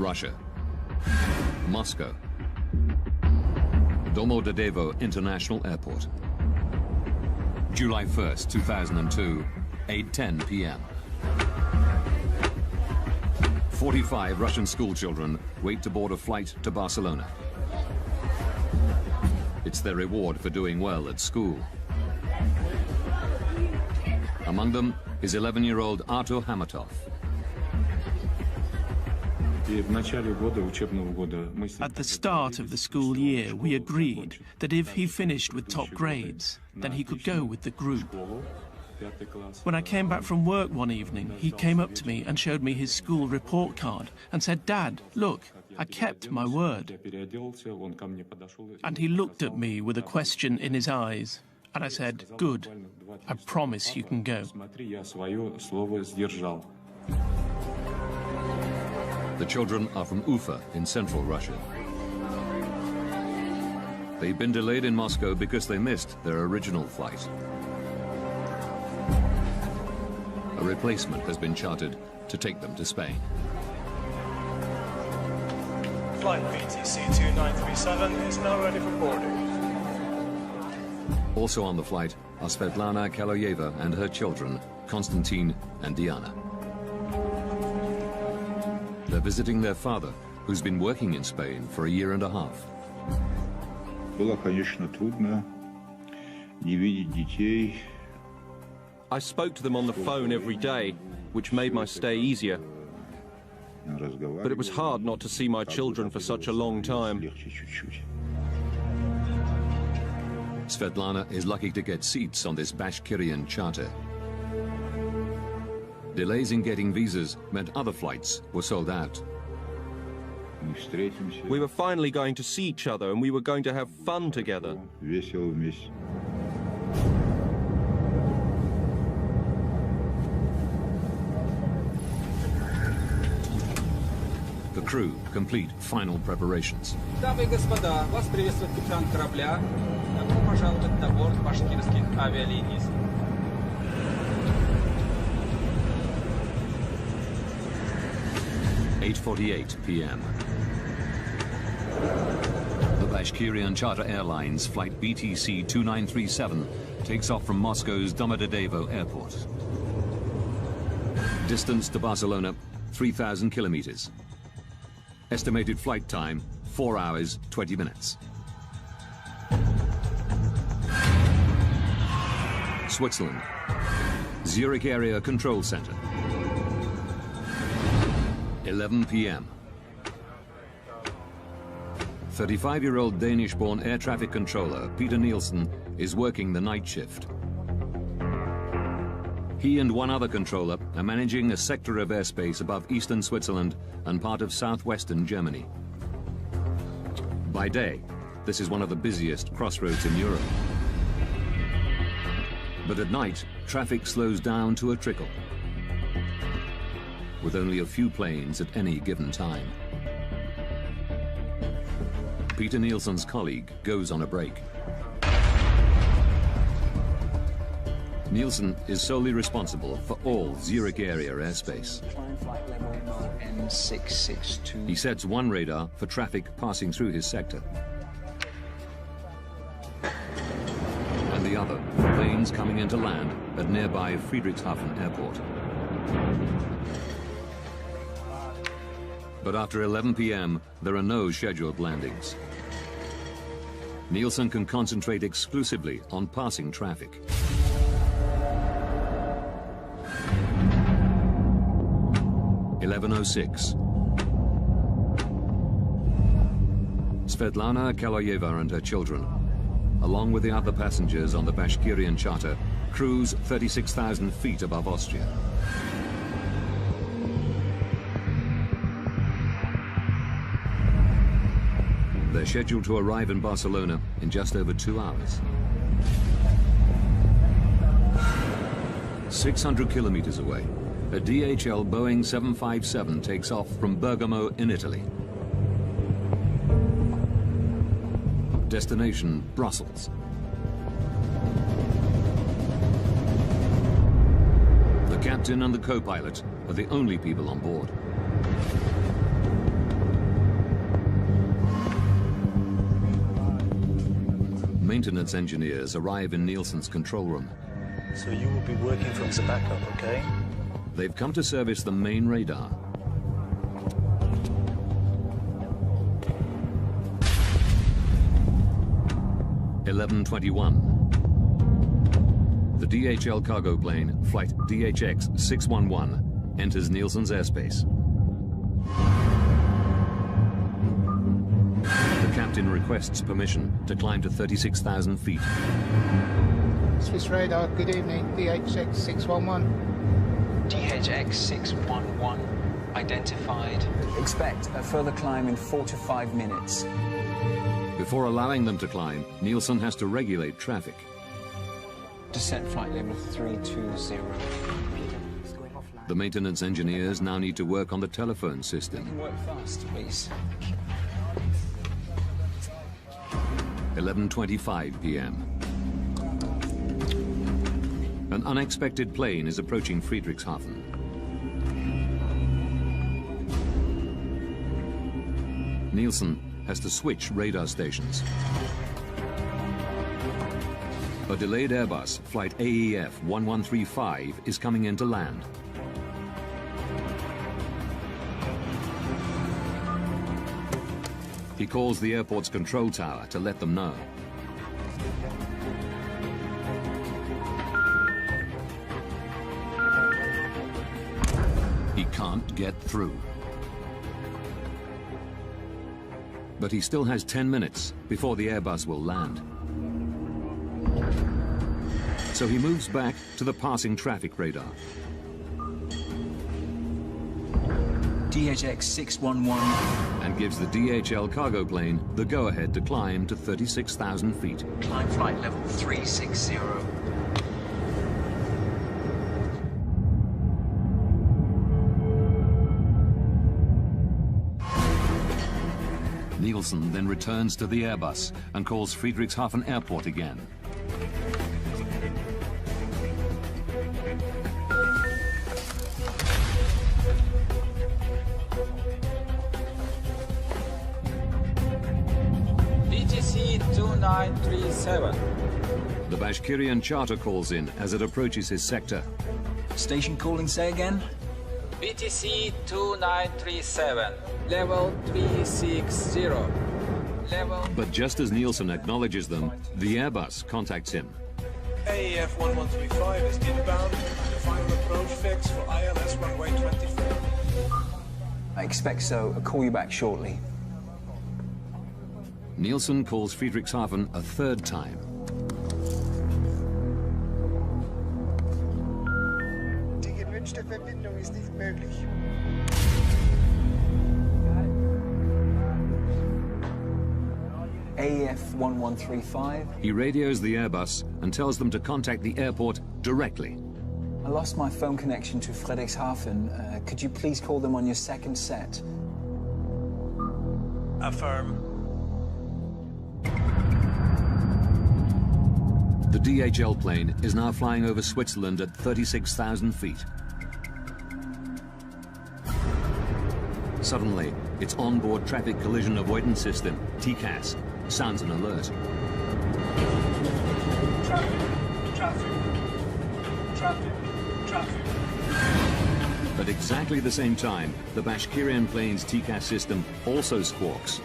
Russia. Moscow. Domodedovo International Airport. July 1st, 2002, 8:10 p.m. 45 Russian schoolchildren wait to board a flight to Barcelona. It's their reward for doing well at school. Among them is 11-year-old Artur Hamatov. At the start of the school year, we agreed that if he finished with top grades, then he could go with the group. When I came back from work one evening, he came up to me and showed me his school report card and said, "Dad, look, I kept my word." And he looked at me with a question in his eyes, and I said, "Good, I promise you can go." The children are from Ufa in central Russia. They've been delayed in Moscow because they missed their original flight. A replacement has been chartered to take them to Spain. Flight BTC-2937 is now ready for boarding. Also on the flight are Svetlana Kaloyeva and her children, Konstantin and Diana. They're visiting their father, who's been working in Spain for a year and a half. I spoke to them on the phone every day, which made my stay easier. But it was hard not to see my children for such a long time. Svetlana is lucky to get seats on this Bashkirian charter. Delays in getting visas meant other flights were sold out. We were finally going to see each other and we were going to have fun together. The crew complete final preparations. Дамы и господа, вас приветствует капитан корабля. Добро пожаловать на борт башкирских авиалиний. 8:48 p.m. The Bashkirian Charter Airlines flight BTC-2937 takes off from Moscow's Domodedovo Airport. Distance to Barcelona, 3,000 kilometers. Estimated flight time, 4 hours, 20 minutes. Switzerland. Zurich Area Control Center. 11 p.m. 35-year-old Danish-born air traffic controller Peter Nielsen is working the night shift. He and one other controller are managing a sector of airspace above eastern Switzerland and part of southwestern Germany. By day, this is one of the busiest crossroads in Europe. But at night, traffic slows down to a trickle, with only a few planes at any given time. Peter Nielsen's colleague goes on a break. Nielsen is solely responsible for all Zurich area airspace. He sets one radar for traffic passing through his sector, and the other for planes coming into land at nearby Friedrichshafen Airport. But after 11 p.m., there are no scheduled landings. Nielsen can concentrate exclusively on passing traffic. (11:06). Svetlana Kaloyeva and her children, along with the other passengers on the Bashkirian charter, cruise 36,000 feet above Austria. They're scheduled to arrive in Barcelona in just over 2 hours. 600 kilometers away, a DHL Boeing 757 takes off from Bergamo in Italy. Destination, Brussels. The captain and the co-pilot are the only people on board. maintenance engineers arrive in Nielsen's control room. So you will be working from the backup, okay? They've come to service the main radar. (11:21). The DHL cargo plane, flight DHX-611, enters Nielsen's airspace. The captain requests permission to climb to 36,000 feet. Swiss radar, good evening, DHX-611. DHX-611 identified. Expect a further climb in 4 to 5 minutes. Before allowing them to climb, Nielsen has to regulate traffic. Descent flight level 320. The maintenance engineers now need to work on the telephone system. Work fast, please. 11:25 p.m. An unexpected plane is approaching Friedrichshafen. Nielsen has to switch radar stations. A delayed Airbus, flight AEF 1135, is coming in to land. He calls the airport's control tower to let them know. He can't get through. But he still has 10 minutes before the Airbus will land. So he moves back to the passing traffic radar. DHX-611. And gives the DHL cargo plane the go-ahead to climb to 36,000 feet. Climb flight level 360. Nielsen then returns to the Airbus and calls Friedrichshafen Airport again. BTC 2937. The Bashkirian charter calls in as it approaches his sector. Station calling, say again? BTC 2937. Level 360. Level... But just as Nielsen acknowledges them, the Airbus contacts him. AEF 1135 is inbound. The final approach fix for ILS runway 24. I expect so. I'll call you back shortly. Nielsen calls Friedrichshafen a third time. Die gewünschte Verbindung ist nicht möglich. AEF 1135. He radios the Airbus and tells them to contact the airport directly. I lost my phone connection to Friedrichshafen. Could you please call them on your second set? Affirm. The DHL plane is now flying over Switzerland at 36,000 feet. Suddenly, its onboard traffic collision avoidance system, TCAS, sounds an alert. Traffic. At exactly the same time, the Bashkirian plane's TCAS system also squawks.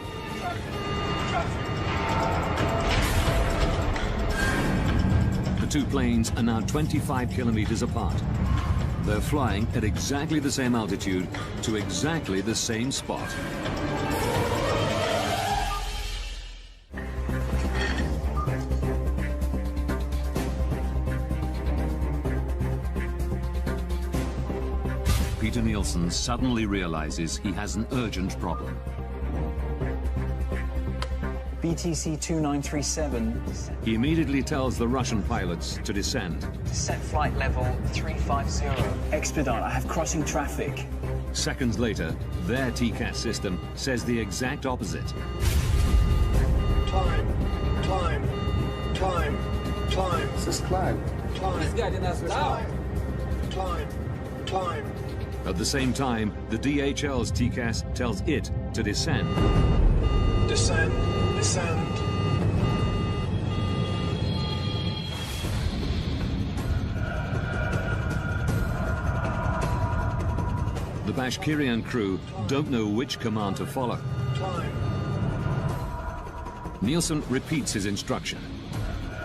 The two planes are now 25 kilometers apart. They're flying at exactly the same altitude to exactly the same spot. Peter Nielsen suddenly realizes he has an urgent problem. BTC 2937. He immediately tells the Russian pilots to descend. Set flight level 350. Expedite, I have crossing traffic. Seconds later, their TCAS system says the exact opposite. Climb. Es ist climb. Climb. At the same time, the DHL's TCAS tells it to descend. Descend. Bashkirian crew don't know which command to follow. Climb. Nielsen repeats his instruction.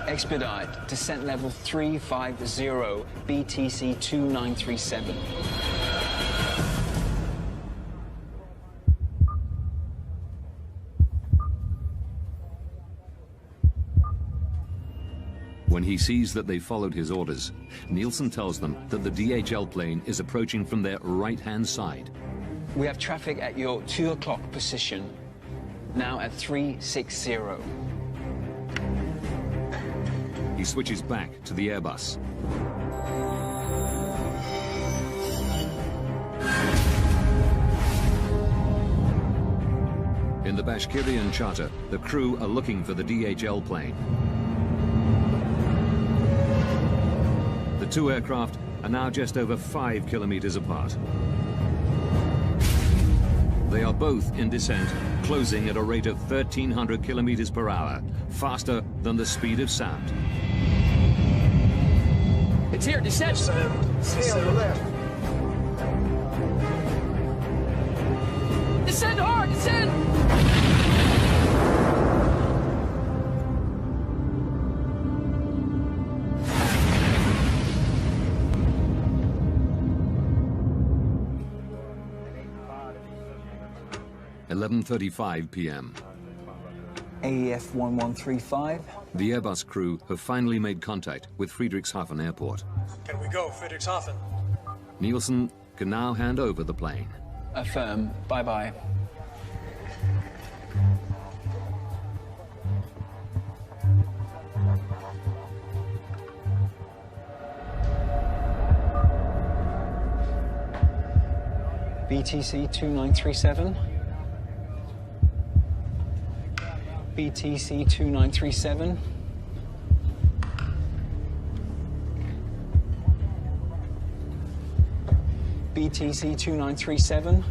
Expedite, descent level 350, BTC 2937. When he sees that they followed his orders, Nielsen tells them that the DHL plane is approaching from their right-hand side. We have traffic at your 2 o'clock position, now at 360. He switches back to the Airbus. In the Bashkirian charter, the crew are looking for the DHL plane. The two aircraft are now just over 5 kilometers apart. They are both in descent, closing at a rate of 1,300 kilometers per hour, faster than the speed of sound. It's here, descent! Stay on the left. Descend hard, descend! At 11:35 p.m. AEF 1135. The Airbus crew have finally made contact with Friedrichshafen Airport. Can we go, Friedrichshafen? Nielsen can now hand over the plane. Affirm, bye-bye. BTC 2937. BTC 2937. BTC 2937.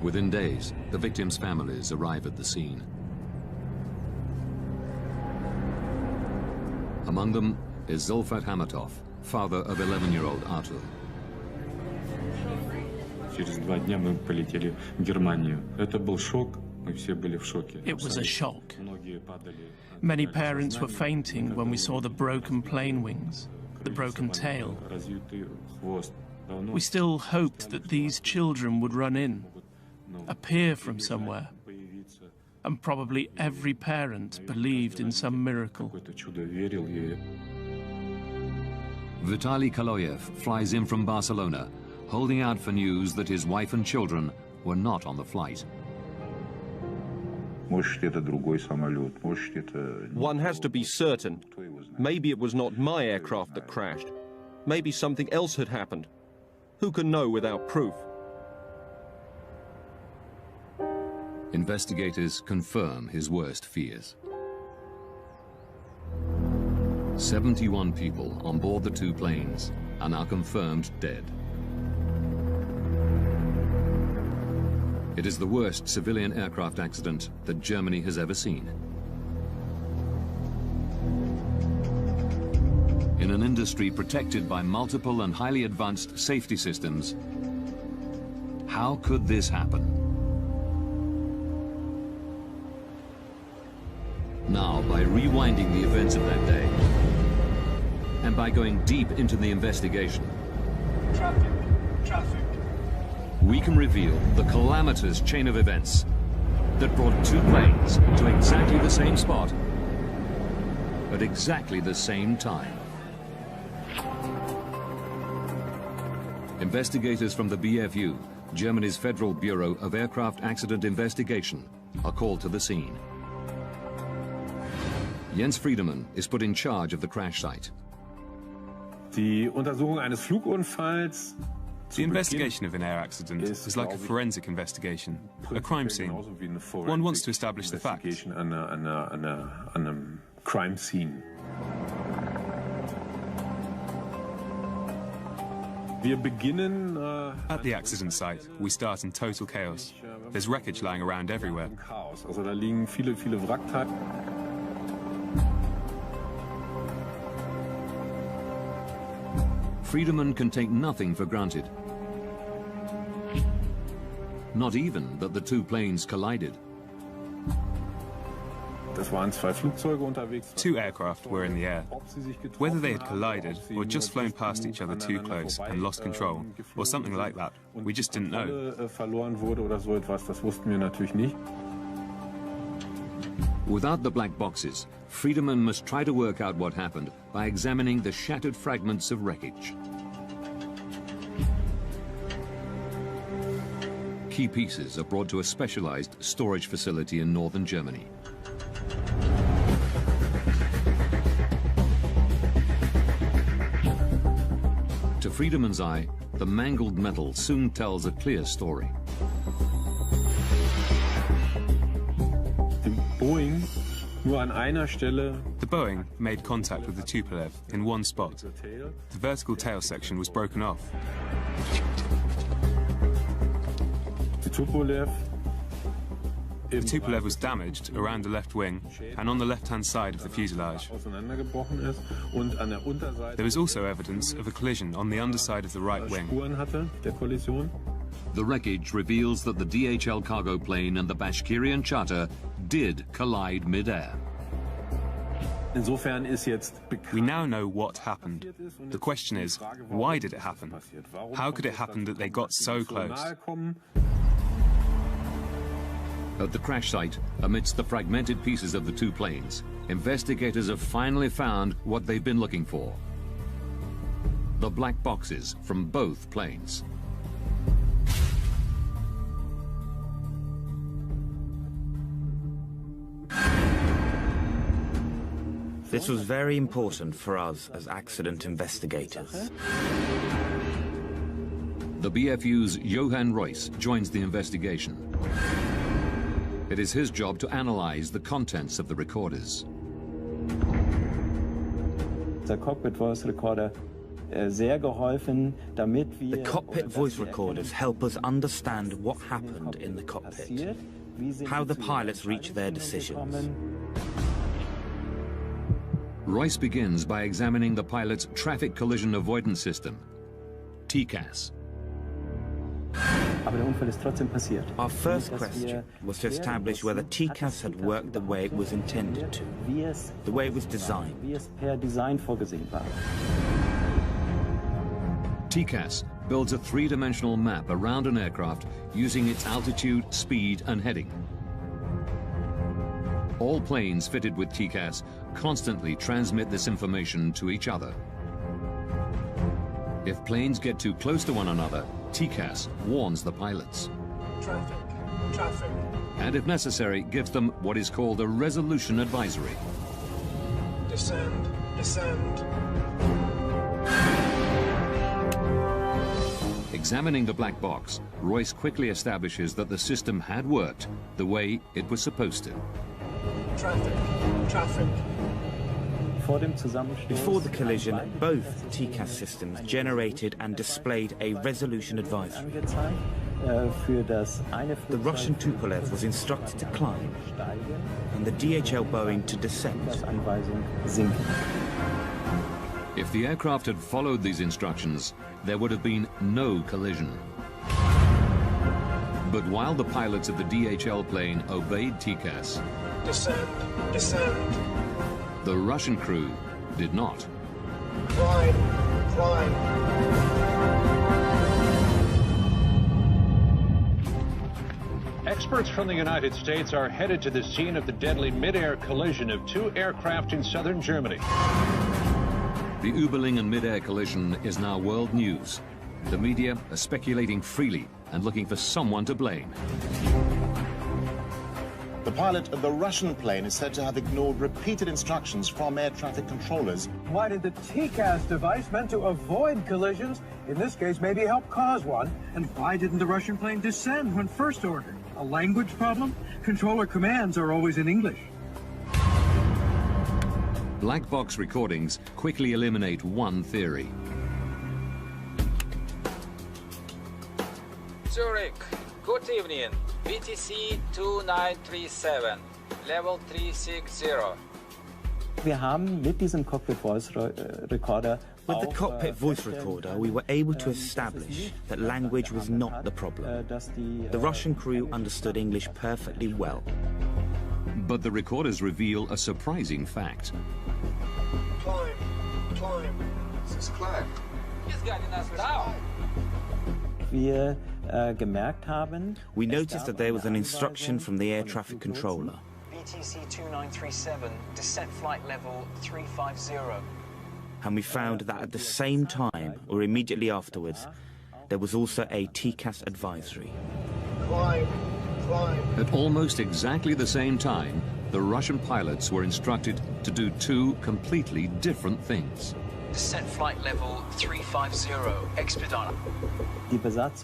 Within days, the victims' families arrive at the scene. Among them is Zulfat Hamatov, father of 11-year-old Artur. Через 2 дня мы полетели в Германию. Это был шок. Мы все были в шоке. It was a shock. Многие падали. Many parents were fainting when we saw the broken plane wings, the broken tail. Развитый хвост. We still hoped that these children would run in, appear from somewhere, and probably every parent believed in some miracle. Какое-то чудо верил и Vitaly Kaloyev flies in from Barcelona, holding out for news that his wife and children were not on the flight. One has to be certain. Maybe it was not my aircraft that crashed. Maybe something else had happened. Who can know without proof? Investigators confirm his worst fears. 71 people on board the two planes are now confirmed dead. It is the worst civilian aircraft accident that Germany has ever seen. In an industry protected by multiple and highly advanced safety systems, how could this happen? Now, by rewinding the events of that day, and by going deep into the investigation, Traffic. we can reveal the calamitous chain of events that brought two planes to exactly the same spot at exactly the same time. Investigators from the BFU, Germany's Federal Bureau of Aircraft Accident Investigation, are called to the scene. Jens Friedemann is put in charge of the crash site. Die Untersuchung eines Flugunfalls. The investigation of an air accident is like a forensic investigation, a crime scene. One wants to establish the facts. Crime scene. At the accident site, we start in total chaos. There's wreckage lying around everywhere. Also da liegen viele Wrackteile. Friedemann can take nothing for granted. Not even that the two planes collided. Two aircraft were in the air. Whether they had collided or just flown past each other too close and lost control, or something like that, we just didn't know. Without the black boxes, Friedemann must try to work out what happened by examining the shattered fragments of wreckage. Key pieces are brought to a specialized storage facility in northern Germany. To Friedemann's eye, the mangled metal soon tells a clear story. The Boeing made contact with the Tupolev in one spot. The vertical tail section was broken off. The Tupolev was damaged around the left wing and on the left-hand side of the fuselage. There was also evidence of a collision on the underside of the right wing. The wreckage reveals that the DHL cargo plane and the Bashkirian charter did collide mid-air. We now know what happened. The question is, why did it happen? How could it happen that they got so close? At the crash site, amidst the fragmented pieces of the two planes, investigators have finally found what they've been looking for. The black boxes from both planes. This was very important for us as accident investigators. The BFU's Johan Royce joins the investigation. It is his job to analyze the contents of the recorders. The cockpit voice recorders help us understand what happened in the cockpit, how the pilots reach their decisions. Royce begins by examining the pilot's traffic collision avoidance system, TCAS. Our first question was to establish whether TCAS had worked the way it was intended to, the way it was designed. TCAS builds a three-dimensional map around an aircraft using its altitude, speed, and heading. All planes fitted with TCAS constantly transmit this information to each other. If planes get too close to one another, TCAS warns the pilots. Traffic. And if necessary, gives them what is called a resolution advisory. Descend. Examining the black box, Royce quickly establishes that the system had worked the way it was supposed to. Traffic. Before the collision, both TCAS systems generated and displayed a resolution advisory. The Russian Tupolev was instructed to climb, and the DHL Boeing to descend. If the aircraft had followed these instructions, there would have been no collision. But while the pilots of the DHL plane obeyed TCAS, descend, descend. The Russian crew did not. Climb, climb. Experts from the United States are headed to the scene of the deadly mid-air collision of two aircraft in southern Germany. The Überlingen mid-air collision is now world news. The media are speculating freely and looking for someone to blame. The pilot of the Russian plane is said to have ignored repeated instructions from air traffic controllers. Why did the TCAS device meant to avoid collisions, in this case maybe help cause one? And why didn't the Russian plane descend when first ordered? A language problem? Controller commands are always in English. Black box recordings quickly eliminate one theory. Zurich, good evening. BTC 2937, level 360. Wir haben mit diesem Cockpit Voice Recorder With the cockpit voice recorder, we were able to establish that language was not the problem. The Russian crew understood English perfectly well. But the recorders reveal a surprising fact. Climb, climb. This is climb. He's guiding us down. We noticed that there was an instruction from the air traffic controller. BTC 2937, descent flight level 350. And we found that at the same time, or immediately afterwards, there was also a TCAS advisory. Climb, climb. At almost exactly the same time, the Russian pilots were instructed to do two completely different things. Descent flight level 350, expedite.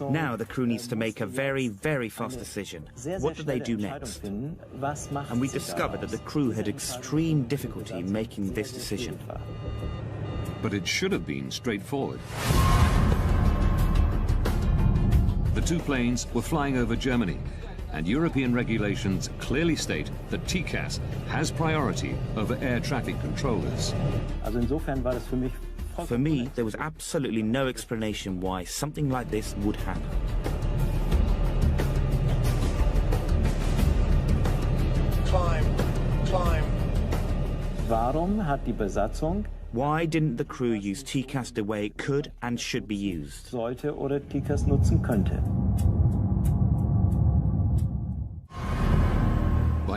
Now the crew needs to make a very, very fast decision. What do they do next? And we discovered that the crew had extreme difficulty making this decision. But it should have been straightforward. The two planes were flying over Germany, and European regulations clearly state that TCAS has priority over air traffic controllers. For me, there was absolutely no explanation why something like this would happen. Climb, climb. Why didn't the crew use TCAS the way it could and should be used? By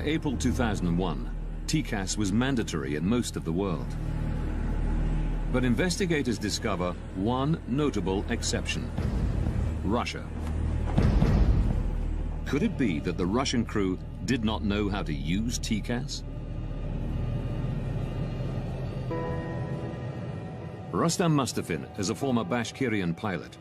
April 2001, TCAS was mandatory in most of the world. But investigators discover one notable exception: Russia. Could it be that the Russian crew did not know how to use TCAS? Rustam Mustafin is a former Bashkirian pilot.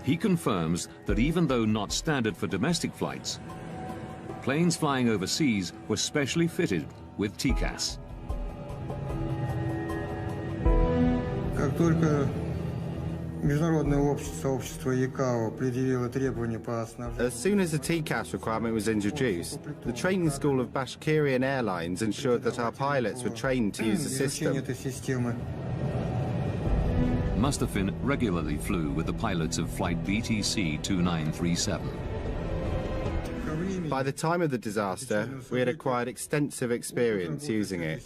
He confirms that even though not standard for domestic flights, planes flying overseas were specially fitted with TCAS. As soon as the TCAS requirement was introduced, the training school of Bashkirian Airlines ensured that our pilots were trained to use the system. Mustafin regularly flew with the pilots of flight BTC 2937. By the time of the disaster, we had acquired extensive experience using it.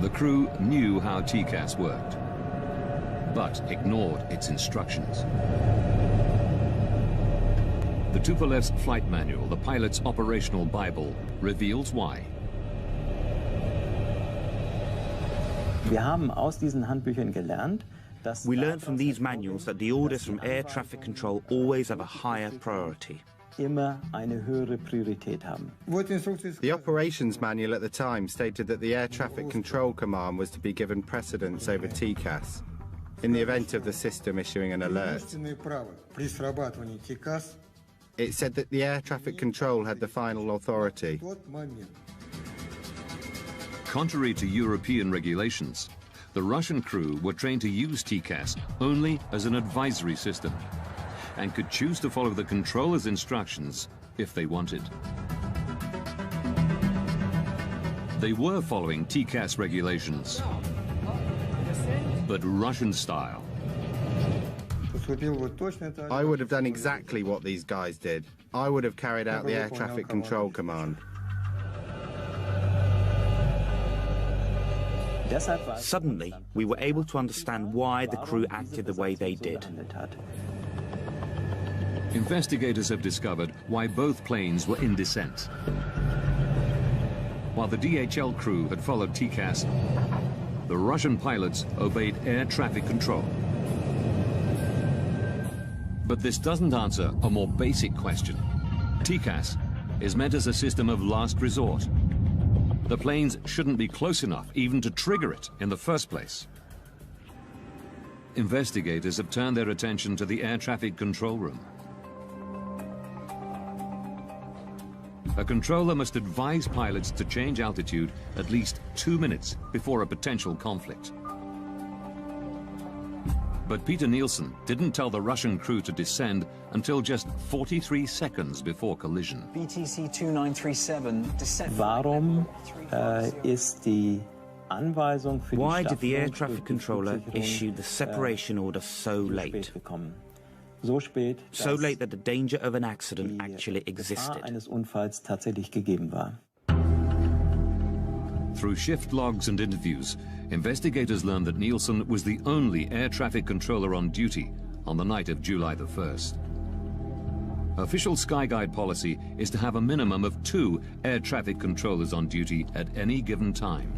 The crew knew how TCAS worked, but ignored its instructions. The Tupolev's flight manual, the pilot's operational Bible, reveals why. We learned from these manuals that the orders from air traffic control always have a higher priority. The operations manual at the time stated that the air traffic control command was to be given precedence over TCAS in the event of the system issuing an alert. It said that the air traffic control had the final authority. Contrary to European regulations, the Russian crew were trained to use TCAS only as an advisory system and could choose to follow the controller's instructions if they wanted. They were following TCAS regulations, but Russian style. I would have done exactly what these guys did. I would have carried out the air traffic control command. Suddenly, we were able to understand why the crew acted the way they did. Investigators have discovered why both planes were in descent. While the DHL crew had followed TCAS, the Russian pilots obeyed air traffic control. But this doesn't answer a more basic question. TCAS is meant as a system of last resort. The planes shouldn't be close enough even to trigger it in the first place. Investigators have turned their attention to the air traffic control room. A controller must advise pilots to change altitude at least 2 minutes before a potential conflict. But Peter Nielsen didn't tell the Russian crew to descend until just 43 seconds before collision. BTC 2937, descent. Why did the air traffic controller issue the separation order so late? So late that the danger of an accident actually existed. Through shift logs and interviews, investigators learned that Nielsen was the only air traffic controller on duty on the night of July the 1st. Official Skyguide policy is to have a minimum of 2 air traffic controllers on duty at any given time.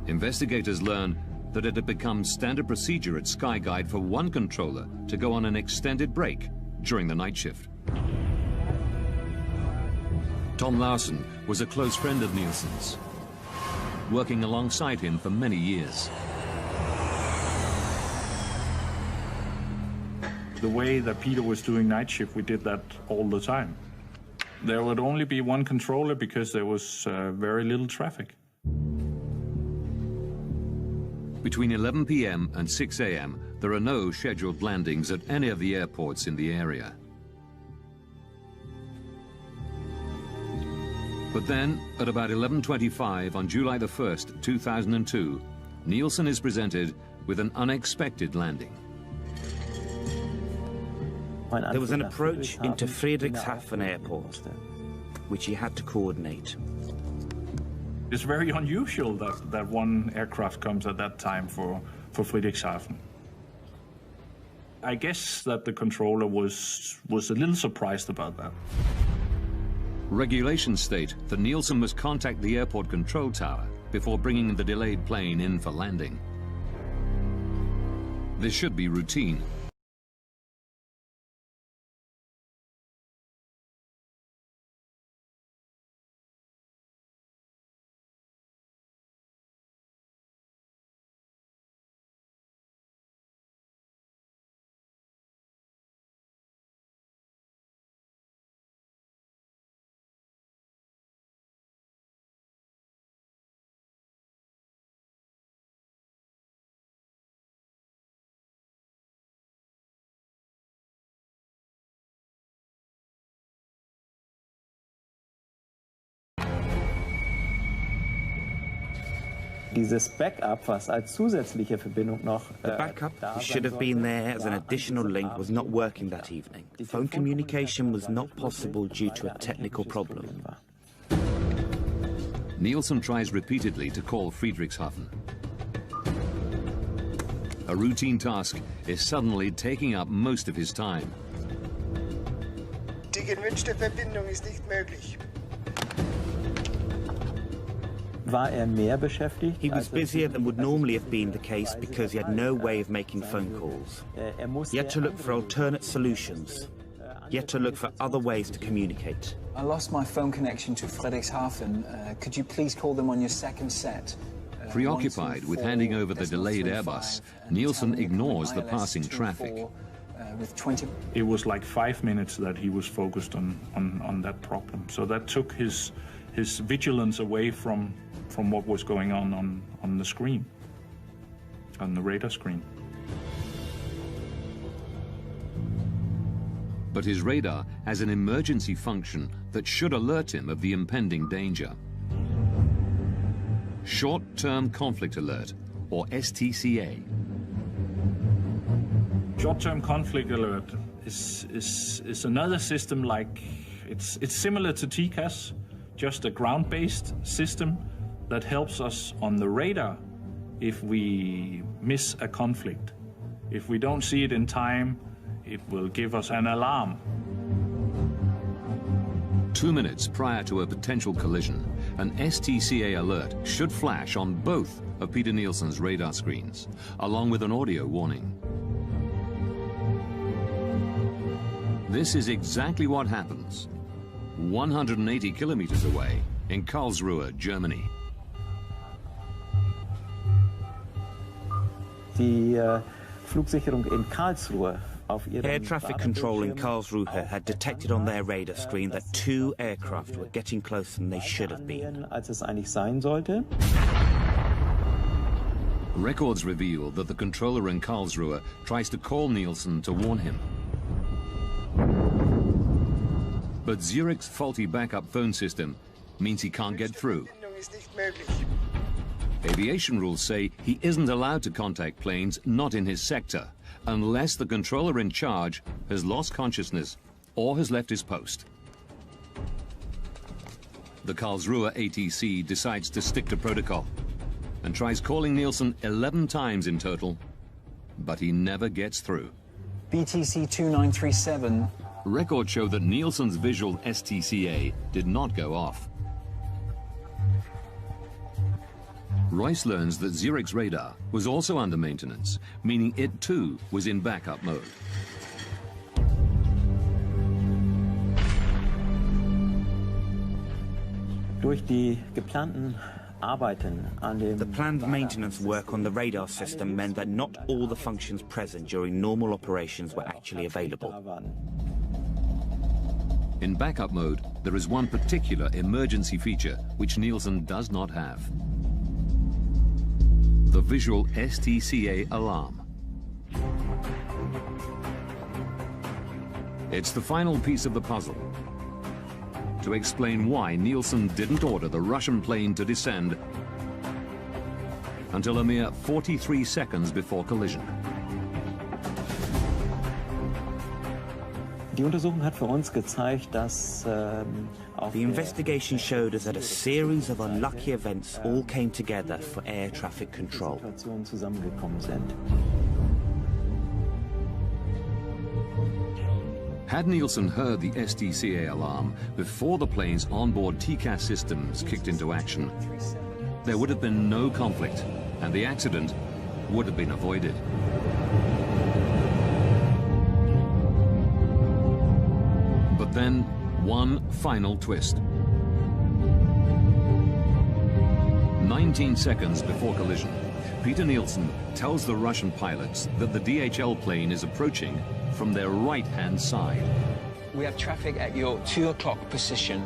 Investigators learned that it had become standard procedure at Skyguide for one controller to go on an extended break during the night shift. Tom Larsen was a close friend of Nielsen's, working alongside him for many years. The way that Peter was doing night shift, we did that all the time. There would only be one controller because there was very little traffic. Between 11 p.m. and 6 a.m., there are no scheduled landings at any of the airports in the area. But then, at about 11:25 on July the 1st, 2002, Nielsen is presented with an unexpected landing. There was an approach into Friedrichshafen Airport, which he had to coordinate. It's very unusual that one aircraft comes at that time for Friedrichshafen. I guess that the controller was a little surprised about that. Regulations state that Nielsen must contact the airport control tower before bringing the delayed plane in for landing. This should be routine. Dieses Backup, was als zusätzliche Verbindung noch... The backup, which should have been there as an additional link, was not working that evening. Phone communication was not possible due to a technical problem. Nielsen tries repeatedly to call Friedrichshafen. A routine task is suddenly taking up most of his time. Die gewünschte Verbindung ist nicht möglich. He was busier than would normally have been the case because he had no way of making phone calls. He had to look for alternate solutions. He had to look for other ways to communicate. I lost my phone connection to Friedrichshafen. Could you please call them on your second set? Preoccupied with handing over the delayed Airbus, Nielsen ignores the passing traffic. It was like 5 minutes that he was focused on that problem. So that took his vigilance away from what was going on the screen, on the radar screen. But his radar has an emergency function that should alert him of the impending danger. Short-term conflict alert, or STCA. Short-term conflict alert is another system like, it's similar to TCAS, just a ground-based system that helps us on the radar if we miss a conflict. If we don't see it in time, it will give us an alarm. 2 minutes prior to a potential collision, an STCA alert should flash on both of Peter Nielsen's radar screens, along with an audio warning. This is exactly what happens 180 kilometers away in Karlsruhe, Germany. Die Flugsicherung in Karlsruhe. Air traffic control in Karlsruhe had detected on their radar screen that 2 aircraft were getting closer than they should have been. Als es eigentlich sein sollte. Records reveal that the controller in Karlsruhe tries to call Nielsen to warn him. But Zurich's faulty backup phone system means he can't get through. Aviation rules say he isn't allowed to contact planes not in his sector unless the controller in charge has lost consciousness or has left his post. The Karlsruhe ATC decides to stick to protocol and tries calling Nielsen 11 times in total, but he never gets through. BTC 2937. Records show that Nielsen's visual STCA did not go off. Royce learns that Zurich's radar was also under maintenance, meaning it too was in backup mode. Durch die geplanten Arbeiten an dem The planned maintenance work on the radar system meant that not all the functions present during normal operations were actually available. In backup mode, there is one particular emergency feature which Nielsen does not have. The visual STCA alarm. It's the final piece of the puzzle to explain why Nielsen didn't order the Russian plane to descend until a mere 43 seconds before collision. Die Untersuchung hat für uns gezeigt, dass the investigation showed us that a series of unlucky events all came together for air traffic control. zusammengekommen sind. Had Nielsen heard the STCA alarm before the plane's onboard TCAS systems kicked into action, there would have been no conflict and the accident would have been avoided. But then, one final twist. 19 seconds before collision, Peter Nielsen tells the Russian pilots that the DHL plane is approaching from their right-hand side. We have traffic at your 2 o'clock position,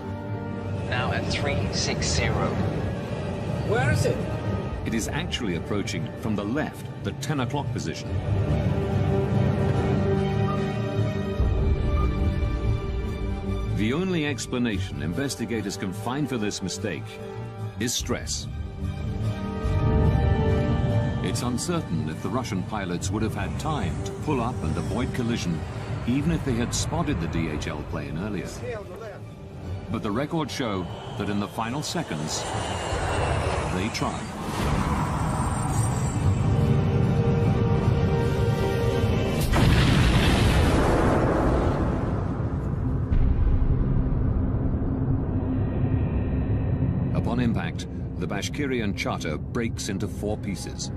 now at 360. Where is it? It is actually approaching from the left, the 10 o'clock position. The only explanation investigators can find for this mistake is stress. It's uncertain if the Russian pilots would have had time to pull up and avoid collision, even if they had spotted the DHL plane earlier. But the records show that in the final seconds, they tried. Upon impact, the Bashkirian charter breaks into 4 pieces.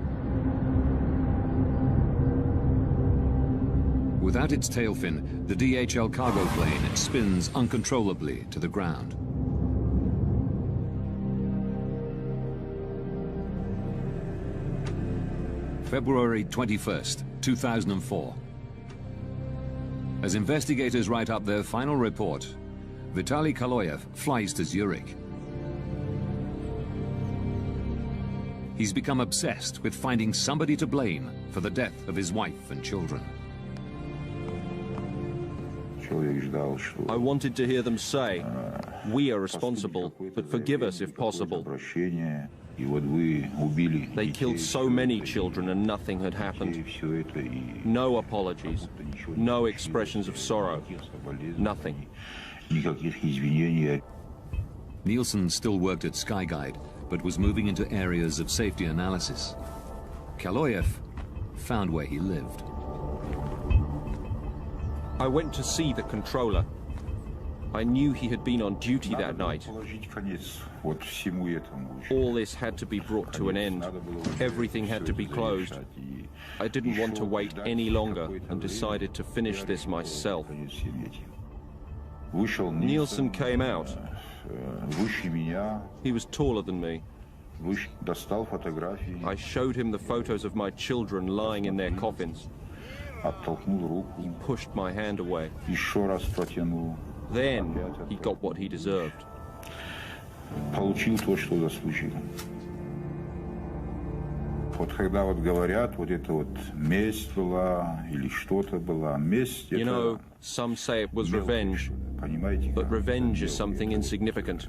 Without its tail fin, the DHL cargo plane spins uncontrollably to the ground. February 21st, 2004. As investigators write up their final report, Vitaly Kaloyev flies to Zurich. He's become obsessed with finding somebody to blame for the death of his wife and children. I wanted to hear them say, we are responsible, but forgive us if possible. They killed so many children and nothing had happened. No apologies, no expressions of sorrow, nothing. Nielsen still worked at Skyguide, but was moving into areas of safety analysis. Kaloyev found where he lived. I went to see the controller. I knew he had been on duty that night. All this had to be brought to an end. Everything had to be closed. I didn't want to wait any longer and decided to finish this myself. Nielsen came out. He was taller than me. I showed him the photos of my children lying in their coffins. He pushed my hand away. Then he got what he deserved. You know, some say it was revenge, but revenge is something insignificant.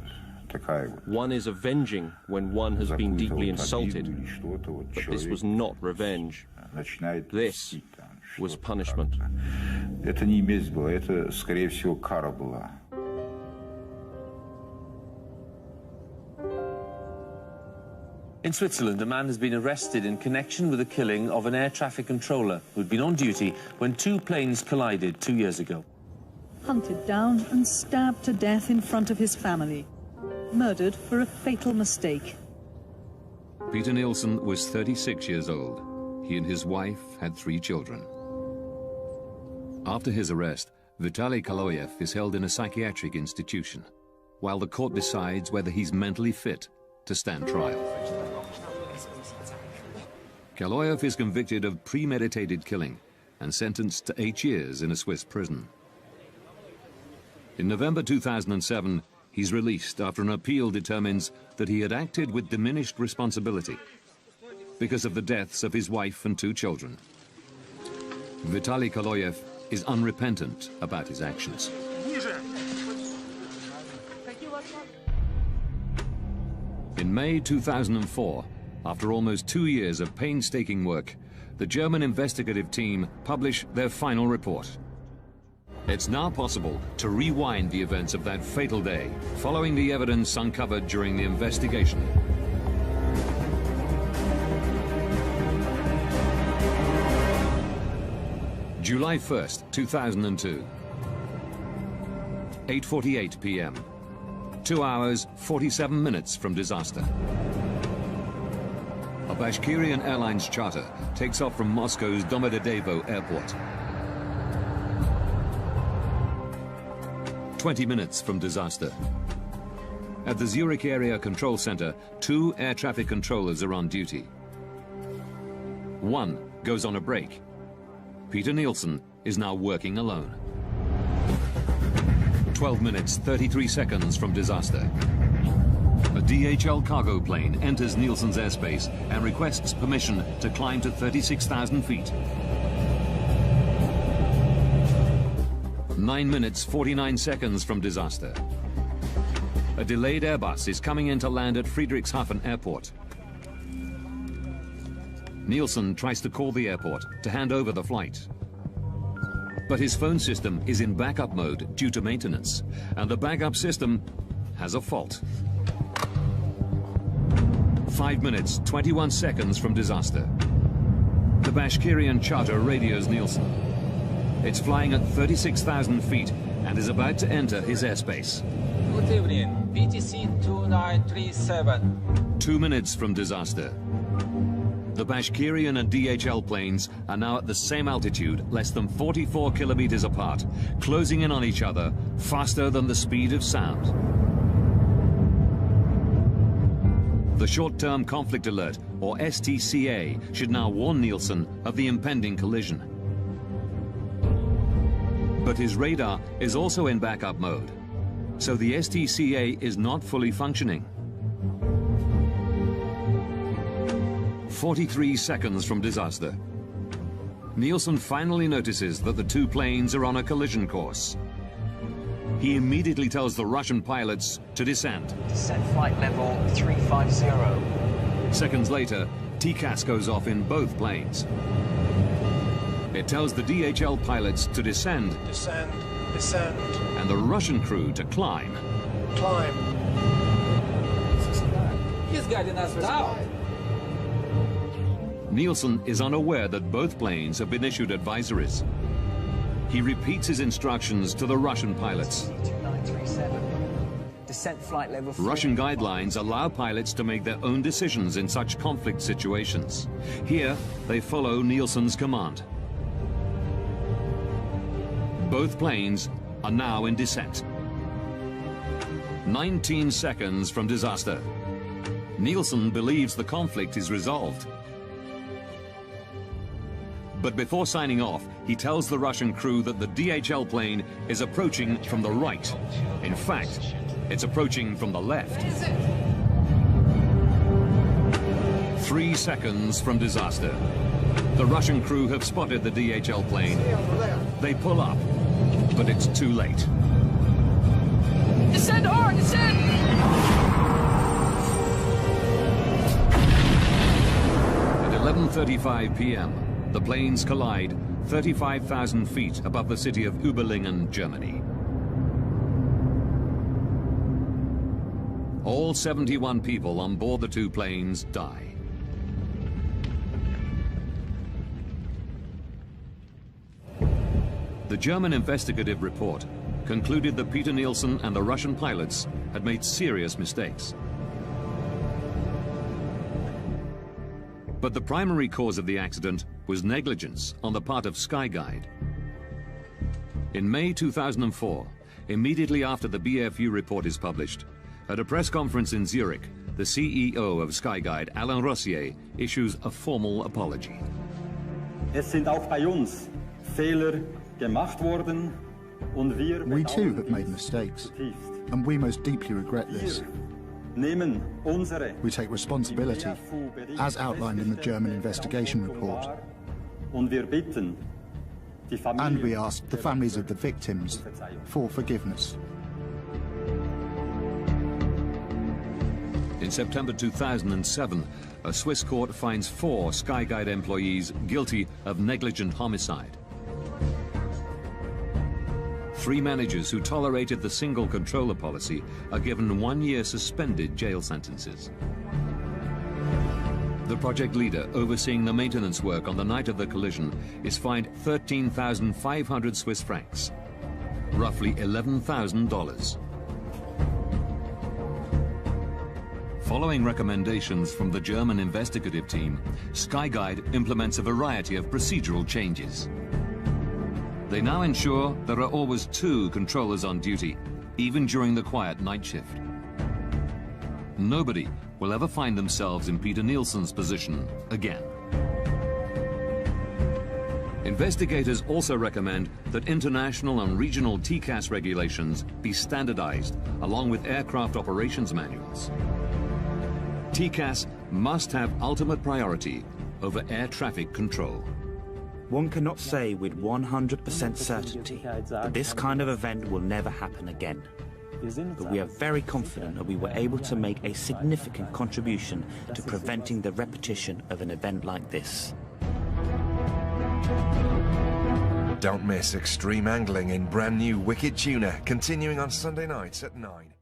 One is avenging when one has been deeply insulted, but this was not revenge. This was punishment. Это не месть была, это, скорее всего, кара была. In Switzerland, a man has been arrested in connection with the killing of an air traffic controller who'd been on duty when two planes collided 2 years ago. Hunted down and stabbed to death in front of his family. Murdered for a fatal mistake. Peter Nielsen was 36 years old. He and his wife had 3 children. After his arrest, Vitaly Kaloyev is held in a psychiatric institution, while the court decides whether he's mentally fit to stand trial. Kaloyev is convicted of premeditated killing and sentenced to 8 years in a Swiss prison. In November 2007, he's released after an appeal determines that he had acted with diminished responsibility because of the deaths of his wife and 2 children. Vitaly Kaloyev is unrepentant about his actions. In May 2004, after almost 2 years of painstaking work, the German investigative team publish their final report. It's now possible to rewind the events of that fatal day, following the evidence uncovered during the investigation. July 1st, 2002. 8:48 p.m. 2 hours, 47 minutes from disaster. A Bashkirian Airlines charter takes off from Moscow's Domodedovo Airport. 20 minutes from disaster. At the Zurich Area Control Center, 2 air traffic controllers are on duty. One goes on a break. Peter Nielsen is now working alone. 12 minutes, 33 seconds from disaster. A DHL cargo plane enters Nielsen's airspace and requests permission to climb to 36,000 feet. 9 minutes, 49 seconds from disaster. A delayed Airbus is coming in to land at Friedrichshafen Airport. Nielsen tries to call the airport to hand over the flight. But his phone system is in backup mode due to maintenance, and the backup system has a fault. 5 minutes, 21 seconds from disaster. The Bashkirian charter radios Nielsen. It's flying at 36,000 feet and is about to enter his airspace. Good evening, PTC 2937. 2 minutes from disaster. The Bashkirian and DHL planes are now at the same altitude, less than 44 kilometers apart, closing in on each other faster than the speed of sound. The short-term conflict alert, or STCA, should now warn Nielsen of the impending collision. But his radar is also in backup mode, so the STCA is not fully functioning. 43 seconds from disaster. Nielsen finally notices that the 2 planes are on a collision course. He immediately tells the Russian pilots to descend. Descent flight level 350. Seconds later, TCAS goes off in both planes. It tells the DHL pilots to descend. Descend, descend. And the Russian crew to climb. Climb. He's guiding us down. Nielsen is unaware that both planes have been issued advisories. He repeats his instructions to the Russian pilots. Descent flight level 3. Russian guidelines allow pilots to make their own decisions in such conflict situations. Here, they follow Nielsen's command. Both planes are now in descent. 19 seconds from disaster. Nielsen believes the conflict is resolved. But before signing off, he tells the Russian crew that the DHL plane is approaching from the right. In fact, it's approaching from the left. 3 seconds from disaster. The Russian crew have spotted the DHL plane. They pull up, but it's too late. Descend hard, descend! At 11:35 p.m., the planes collide 35,000 feet above the city of Überlingen, Germany. All 71 people on board the two planes die. The German investigative report concluded that Peter Nielsen and the Russian pilots had made serious mistakes. But the primary cause of the accident was negligence on the part of Skyguide. In May 2004, immediately after the BFU report is published, at a press conference in Zurich, the CEO of Skyguide, Alain Rossier, issues a formal apology. Es sind auch bei uns Fehler gemacht worden und wir We too have made mistakes, and we most deeply regret this. We take responsibility, as outlined in the German investigation report. And we ask the families of the victims for forgiveness. In September 2007, a Swiss court finds 4 Skyguide employees guilty of negligent homicide. 3 managers who tolerated the single controller policy are given 1-year suspended jail sentences. The project leader overseeing the maintenance work on the night of the collision is fined 13,500 Swiss francs, roughly $11,000. Following recommendations from the German investigative team, Skyguide implements a variety of procedural changes. They now ensure there are always 2 controllers on duty, even during the quiet night shift. Nobody will ever find themselves in Peter Nielsen's position again. Investigators also recommend that international and regional TCAS regulations be standardized, along with aircraft operations manuals. TCAS must have ultimate priority over air traffic control. One cannot say with 100% certainty that this kind of event will never happen again. But we are very confident that we were able to make a significant contribution to preventing the repetition of an event like this. Don't miss extreme angling in brand new Wicked Tuna, continuing on Sunday nights at 9.